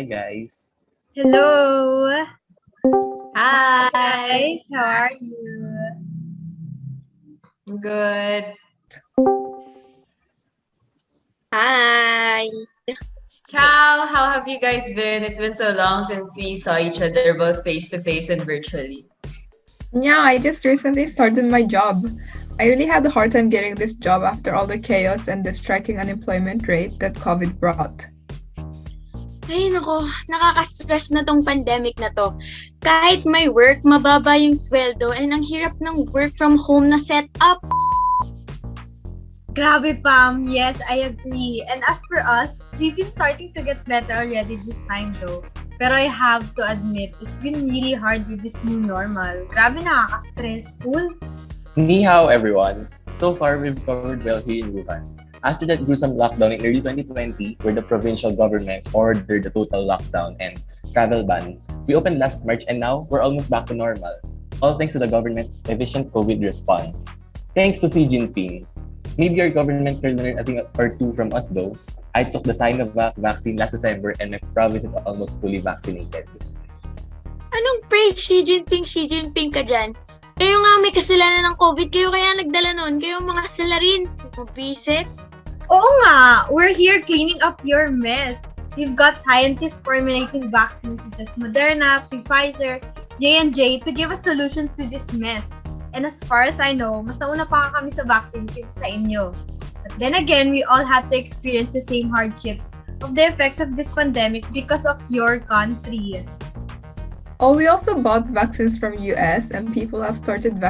Hi guys. Hello! Hi. Guys, how are you? Good. Hi. Ciao. How have you guys been? It's been so long since we saw each other both face to face and virtually. Yeah, I just recently started my job. I really had a hard time getting this job after all the chaos and the striking unemployment rate that COVID brought. Ay, nako, nakaka-stress na tong pandemic na to. Kahit may work, mababa yung sweldo and ang hirap ng work from home na setup. Grabe, Pam. Yes, I agree. And as for us, we've been starting to get better already this time though. Pero I have to admit, it's been really hard with this new normal. Grabe, nakaka-stressful. Ni hao everyone. So far, we've covered well here in Wuhan. After that gruesome lockdown in early 2020, where the provincial government ordered the total lockdown and travel ban, we opened last March and now we're almost back to normal. All thanks to the government's efficient COVID response. Thanks to Xi Jinping. Maybe our government can learn a thing or two from us though. I took the Sinovac vaccine last December and my province is almost fully vaccinated. Anong praise Xi Jinping ka dyan? Kayo nga may kasalanan ng COVID, kayo kaya nagdala nun. Kayo mga salarin. Mabisit. Oo nga, we're here cleaning up your mess. We've got scientists formulating vaccines such as Moderna, Pfizer, J&J to give us solutions to this mess. And as far as I know, mas nauna pa kami sa vaccine kaysa sa inyo. But then again, we all had to experience the same hardships of the effects of this pandemic because of your country. Oh, we also bought vaccines from US and people have started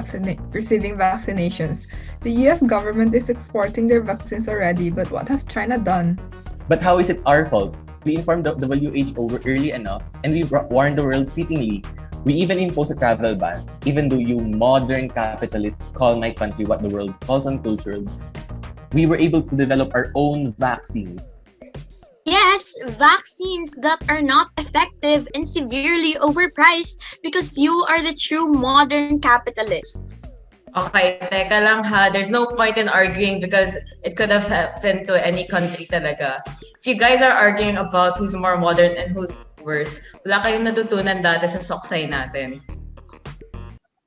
receiving vaccinations. The US government is exporting their vaccines already, but what has China done? But how is it our fault? We informed the WHO early enough and we warned the world fittingly. We even imposed a travel ban, even though you modern capitalists call my country what the world calls uncultured. We were able to develop our own vaccines. Yes, vaccines that are not effective and severely overpriced because you are the true modern capitalists. Okay, teka lang ha. There's no point in arguing because it could have happened to any country talaga. If you guys are arguing about who's more modern and who's worse, wala kayong natutunan dati sa soksay natin.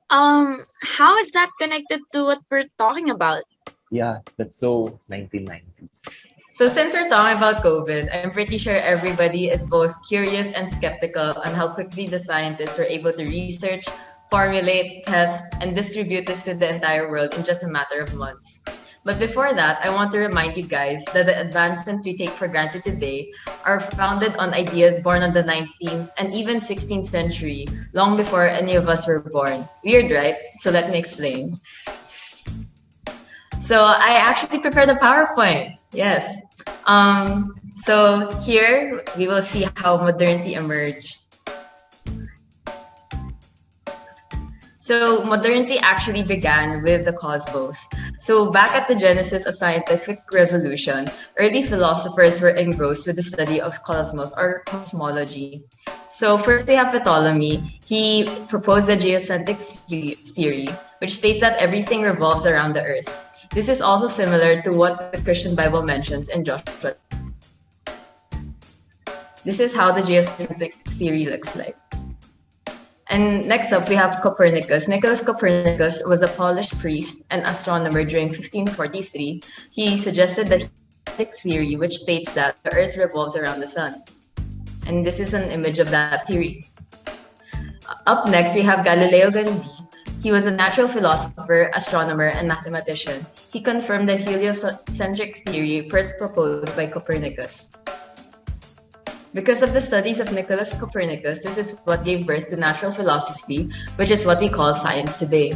How is that connected to what we're talking about? Yeah, that's so 1990s. So since we're talking about COVID, I'm pretty sure everybody is both curious and skeptical on how quickly the scientists were able to research, formulate, test, and distribute this to the entire world in just a matter of months. But before that, I want to remind you guys that the advancements we take for granted today are founded on ideas born on the 19th and even 16th century, long before any of us were born. Weird, right? So let me explain. So I actually prepared a PowerPoint. Yes. So here we will see how modernity emerged. So modernity actually began with the cosmos. So back at the genesis of scientific revolution, early philosophers were engrossed with the study of cosmos or cosmology. So first we have Ptolemy. He proposed the geocentric theory, which states that everything revolves around the Earth. This is also similar to what the Christian Bible mentions in Joshua. This is how the geocentric theory looks like. And next up, we have Copernicus. Nicholas Copernicus was a Polish priest and astronomer during 1543. He suggested the heliocentric theory, which states that the Earth revolves around the sun. And this is an image of that theory. Up next, we have Galileo Galilei. He was a natural philosopher, astronomer, and mathematician. He confirmed the heliocentric theory first proposed by Copernicus. Because of the studies of Nicholas Copernicus, this is what gave birth to natural philosophy, which is what we call science today.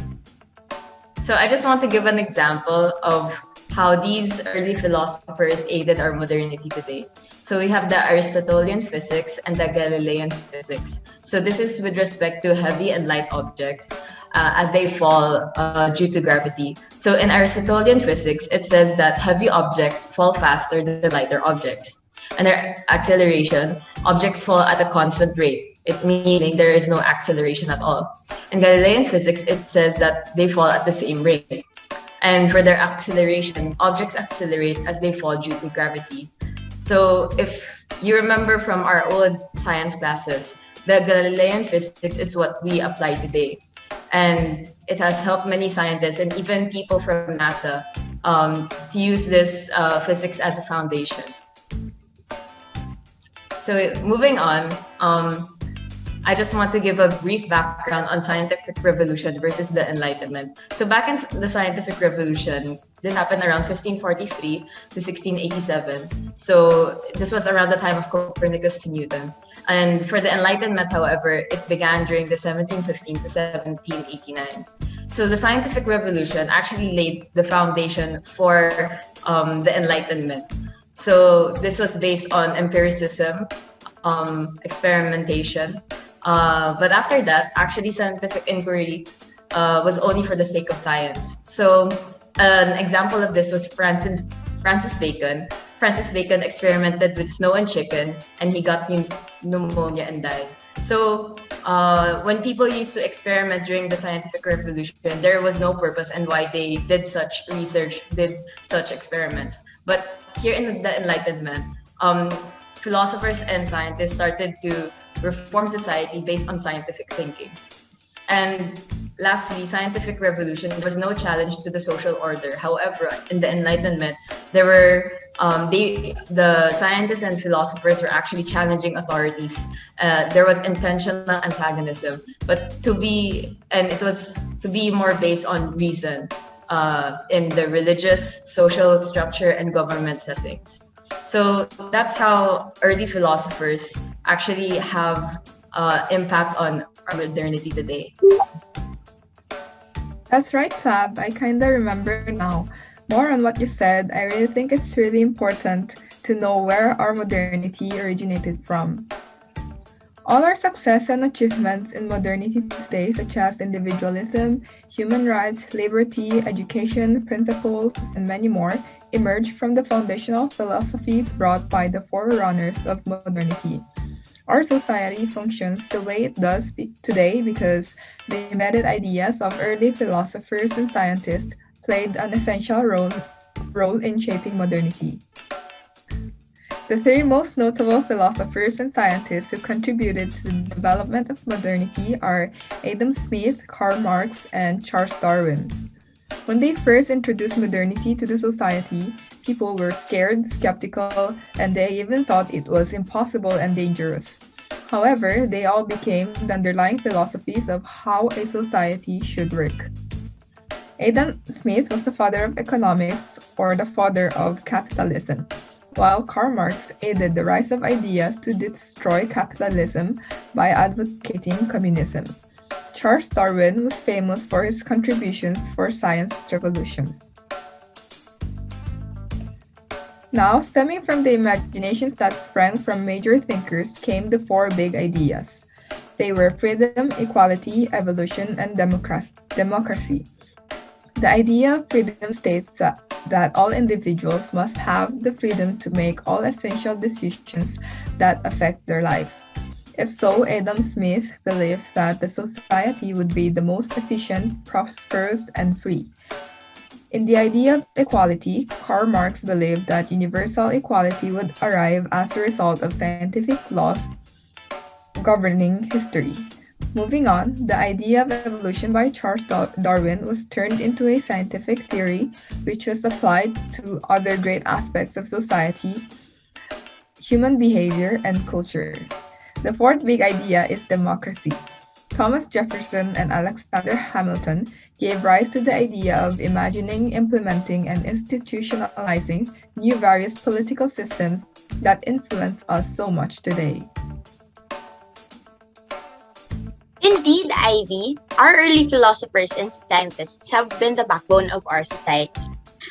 So I just want to give an example of how these early philosophers aided our modernity today. So we have the Aristotelian physics and the Galilean physics. So this is with respect to heavy and light objects as they fall due to gravity. So in Aristotelian physics, it says that heavy objects fall faster than lighter objects. And their acceleration, objects fall at a constant rate, meaning there is no acceleration at all. In Galilean physics, it says that they fall at the same rate. And for their acceleration, objects accelerate as they fall due to gravity. So if you remember from our old science classes, the Galilean physics is what we apply today. And it has helped many scientists and even people from NASA to use this physics as a foundation. So moving on, I just want to give a brief background on scientific revolution versus the Enlightenment. So back in the scientific revolution, this happened around 1543 to 1687. So this was around the time of Copernicus to Newton. And for the Enlightenment, however, it began during the 1715 to 1789. So the scientific revolution actually laid the foundation for the Enlightenment. So this was based on empiricism, experimentation. But after that, actually scientific inquiry was only for the sake of science. So an example of this was Francis Bacon. Francis Bacon experimented with snow and chicken, and he got pneumonia and died. So when people used to experiment during the scientific revolution, there was no purpose and why they did such research, did such experiments. But here in the Enlightenment, philosophers and scientists started to reform society based on scientific thinking. And lastly, scientific revolution was no challenge to the social order. However, in the Enlightenment, there were the scientists and philosophers were actually challenging authorities. There was intentional antagonism, but it was to be more based on reason in the religious, social structure, and government settings. So that's how early philosophers actually have impact on our modernity today. That's right, Sab. I kind of remember now. More on what you said, I really think it's really important to know where our modernity originated from. All our success and achievements in modernity today, such as individualism, human rights, liberty, education, principles, and many more, emerged from the foundational philosophies brought by the forerunners of modernity. Our society functions the way it does today because the embedded ideas of early philosophers and scientists played an essential role in shaping modernity. The three most notable philosophers and scientists who contributed to the development of modernity are Adam Smith, Karl Marx, and Charles Darwin. When they first introduced modernity to the society, people were scared, skeptical, and they even thought it was impossible and dangerous. However, they all became the underlying philosophies of how a society should work. Adam Smith was the father of economics, or the father of capitalism, while Karl Marx aided the rise of ideas to destroy capitalism by advocating communism. Charles Darwin was famous for his contributions for science revolution. Now, stemming from the imaginations that sprang from major thinkers came the four big ideas. They were freedom, equality, evolution, and democracy. The idea of freedom states that all individuals must have the freedom to make all essential decisions that affect their lives. If so, Adam Smith believed that the society would be the most efficient, prosperous, and free. In the idea of equality, Karl Marx believed that universal equality would arrive as a result of scientific laws governing history. Moving on, the idea of evolution by Charles Darwin was turned into a scientific theory which was applied to other great aspects of society, human behavior, and culture. The fourth big idea is democracy. Thomas Jefferson and Alexander Hamilton gave rise to the idea of imagining, implementing, and institutionalizing new various political systems that influence us so much today. Indeed, Ivy, our early philosophers and scientists have been the backbone of our society.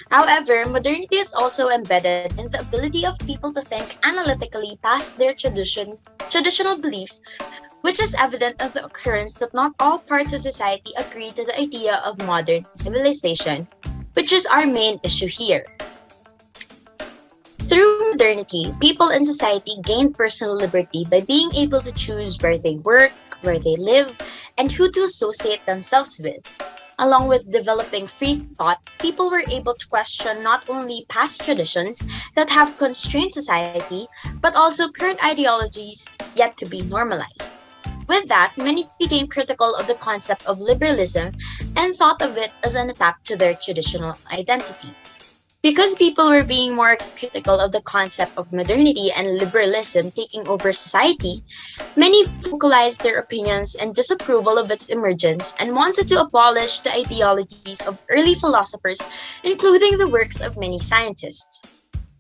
However, modernity is also embedded in the ability of people to think analytically past their traditional beliefs, which is evident of the occurrence that not all parts of society agree to the idea of modern civilization, which is our main issue here. Through modernity, people in society gained personal liberty by being able to choose where they work, where they live, and who to associate themselves with. Along with developing free thought, people were able to question not only past traditions that have constrained society, but also current ideologies yet to be normalized. With that, many became critical of the concept of liberalism and thought of it as an attack to their traditional identity. Because people were being more critical of the concept of modernity and liberalism taking over society, many focalized their opinions and disapproval of its emergence and wanted to abolish the ideologies of early philosophers, including the works of many scientists.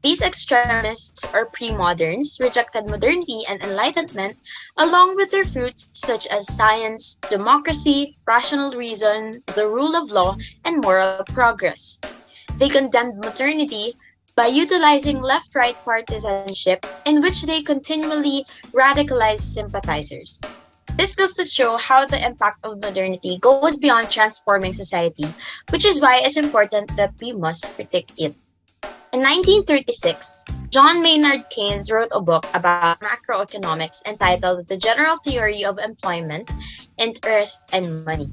These extremists or pre-moderns rejected modernity and enlightenment along with their fruits such as science, democracy, rational reason, the rule of law, and moral progress. They condemned modernity by utilizing left-right partisanship in which they continually radicalized sympathizers. This goes to show how the impact of modernity goes beyond transforming society, which is why it's important that we must critique it. In 1936, John Maynard Keynes wrote a book about macroeconomics entitled The General Theory of Employment, Interest, and Money.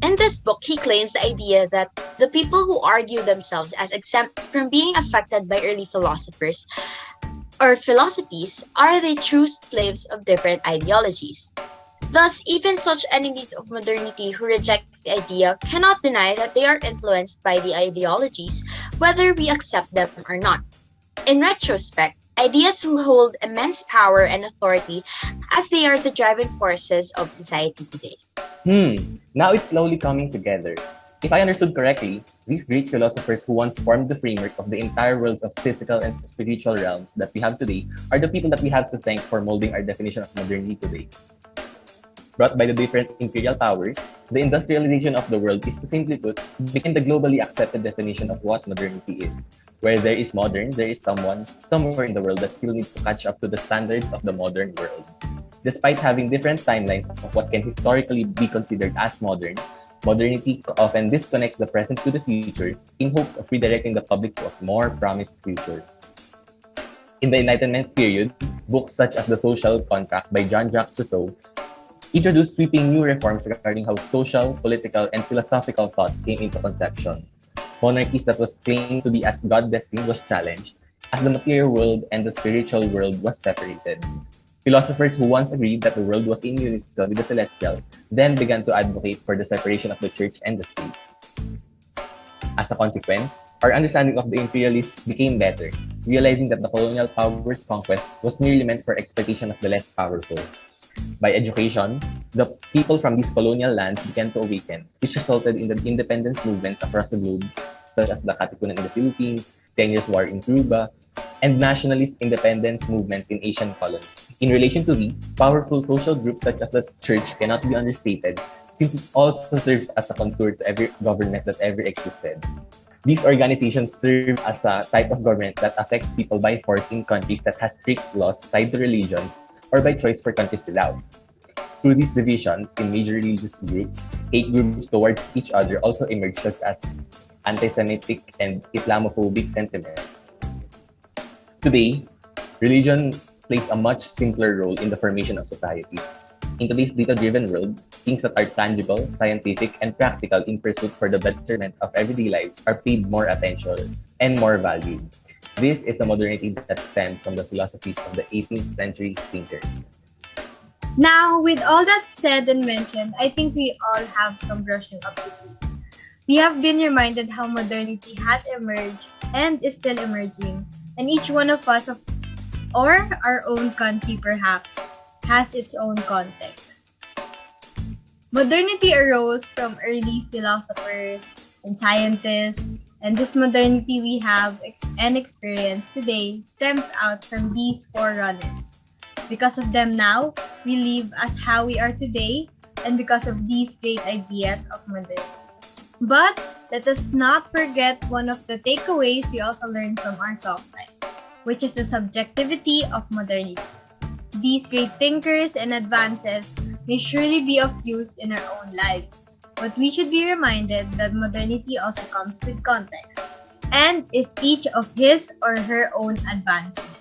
In this book, he claims the idea that the people who argue themselves as exempt from being affected by early philosophers or philosophies are the true slaves of different ideologies. Thus, even such enemies of modernity who reject the idea cannot deny that they are influenced by the ideologies, whether we accept them or not. In retrospect, ideas will hold immense power and authority as they are the driving forces of society today. Now it's slowly coming together. If I understood correctly, these great philosophers who once formed the framework of the entire worlds of physical and spiritual realms that we have today are the people that we have to thank for molding our definition of modernity today. Brought by the different imperial powers, the industrialization of the world is, to simply put, became the globally accepted definition of what modernity is. Where there is modern, there is someone somewhere in the world that still needs to catch up to the standards of the modern world. Despite having different timelines of what can historically be considered as modern, modernity often disconnects the present to the future in hopes of redirecting the public to a more promised future. In the Enlightenment period, books such as The Social Contract by Jean-Jacques Rousseau introduced sweeping new reforms regarding how social, political, and philosophical thoughts came into conception. Monarchies that was claimed to be as God-destined was challenged, as the material world and the spiritual world was separated. Philosophers who once agreed that the world was in unison with the celestials then began to advocate for the separation of the church and the state. As a consequence, our understanding of the imperialists became better, realizing that the colonial power's conquest was merely meant for exploitation of the less powerful. By education, the people from these colonial lands began to awaken, which resulted in the independence movements across the globe, such as the Katipunan in the Philippines, 10 Years' War in Cuba, and nationalist independence movements in Asian colonies. In relation to these, powerful social groups such as the church cannot be understated, since it also serves as a contour to every government that ever existed. These organizations serve as a type of government that affects people by force in countries that has strict laws tied to religions, or by choice for countries without. Through these divisions in major religious groups, hate groups towards each other also emerged, such as anti-Semitic and Islamophobic sentiments. Today, religion plays a much simpler role in the formation of societies. In today's data-driven world, things that are tangible, scientific, and practical in pursuit for the betterment of everyday lives are paid more attention and more value. This is the modernity that stems from the philosophies of the 18th century thinkers. Now, with all that said and mentioned, I think we all have some brushing up to do. We have been reminded how modernity has emerged and is still emerging, and each one of us, or our own country perhaps, has its own context. Modernity arose from early philosophers and scientists, and this modernity we have and experience today stems out from these forerunners. Because of them now, we live as how we are today, and because of these great ideas of modernity. But let us not forget one of the takeaways we also learned from our soft side, which is the subjectivity of modernity. These great thinkers and advances may surely be of use in our own lives, but we should be reminded that modernity also comes with context and is each of his or her own advancement,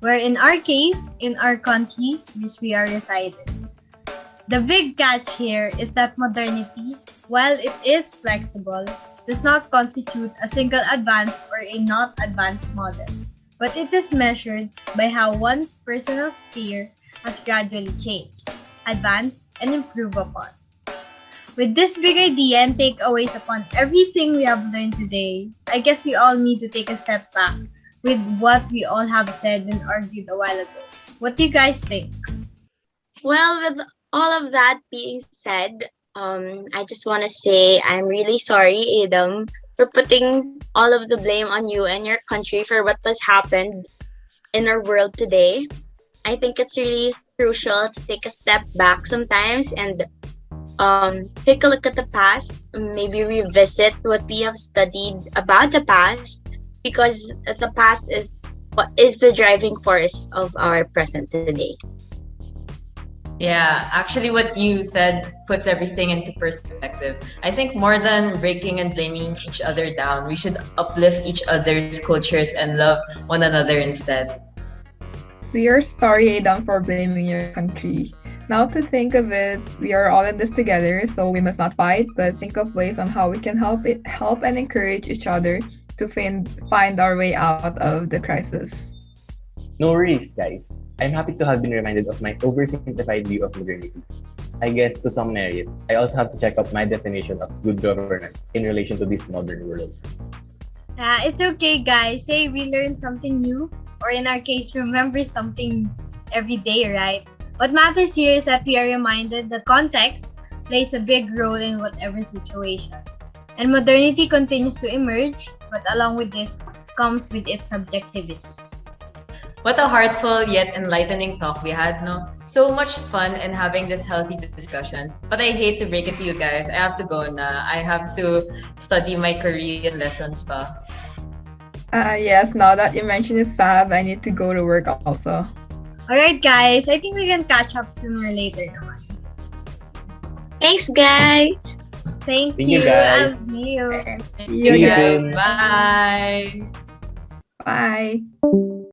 where in our case, in our countries which we are residing, The big catch here is that modernity, while it is flexible, does not constitute a single advanced or a not advanced model, but it is measured by how one's personal sphere has gradually changed, advanced, and improved upon. With this big idea and takeaways upon everything we have learned today, I guess we all need to take a step back with what we all have said and argued a while ago. What do you guys think? Well, with all of that being said, I just want to say I'm really sorry, Adam, for putting all of the blame on you and your country for what has happened in our world today. I think it's really crucial to take a step back sometimes and take a look at the past, maybe revisit what we have studied about the past, because the past is what is the driving force of our present today. Yeah, actually, what you said puts everything into perspective. I think more than breaking and blaming each other down, we should uplift each other's cultures and love one another instead. We are sorry, Adam, for blaming your country. Now to think of it, we are all in this together, so we must not fight, but think of ways on how we can help and encourage each other to find our way out of the crisis. No worries, guys. I'm happy to have been reminded of my oversimplified view of modernity. I guess to some merit, I also have to check out my definition of good governance in relation to this modern world. It's okay, guys. Hey, we learned something new, or in our case, remember something every day, right? What matters here is that we are reminded that context plays a big role in whatever situation. And modernity continues to emerge, but along with this comes with its subjectivity. What a heartful yet enlightening talk we had, no? So much fun and having this healthy discussions. But I hate to break it to you guys. I have to go na. I have to study my Korean lessons pa. Yes, now that you mentioned it, Sab, I need to go to work also. Alright, guys. I think we can catch up sooner or later naman. Thanks, guys! Thank Thank you, you. guys. I'll see you. See See you you Guys, soon. bye! Bye.